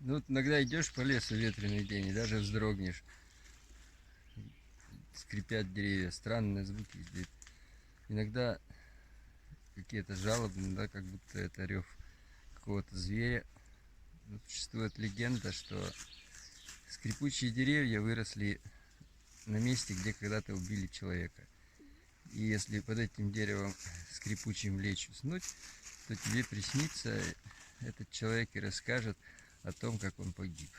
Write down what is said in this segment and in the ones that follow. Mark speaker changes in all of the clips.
Speaker 1: Ну, вот иногда идешь по лесу ветреный день и даже вздрогнешь. Скрипят деревья, странные звуки издают. Иногда какие-то жалобы, да, как будто это рев какого-то зверя. Но существует легенда, что скрипучие деревья выросли на месте, где когда-то убили человека. И если под этим деревом скрипучим лечь уснуть, то тебе приснится этот человек и расскажет о том, как он погиб.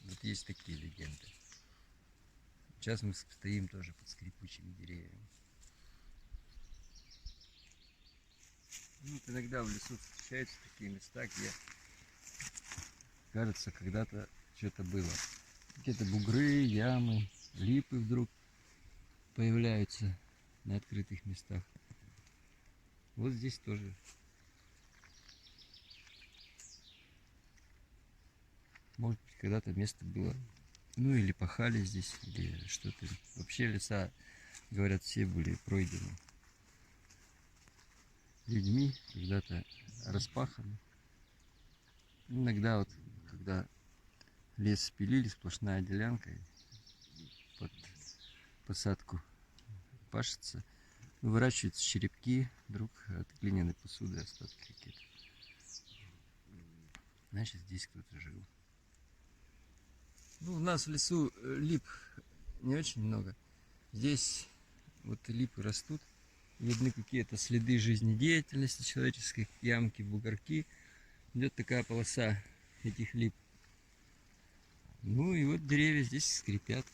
Speaker 1: Вот есть такие легенды. Сейчас мы стоим тоже под скрипучими деревьями. Ну, вот иногда в лесу встречаются такие места, где, кажется, когда-то что-то было. Какие-то бугры, ямы, липы вдруг появляются на открытых местах. Вот здесь тоже. Может быть, когда-то место было. Ну, или пахали здесь, или что-то. Вообще леса, говорят, все были пройдены людьми, когда-то распаханы. Иногда вот, когда лес спилили, сплошная делянка, под посадку пашется, выращиваются черепки, вдруг от глиняной посуды остатки какие-то. Значит, здесь кто-то жил. Ну, у нас в лесу лип не очень много. Здесь вот липы растут, видны какие-то следы жизнедеятельности человеческой, ямки, бугорки. Идет такая полоса этих лип. Ну и вот деревья здесь скрипят.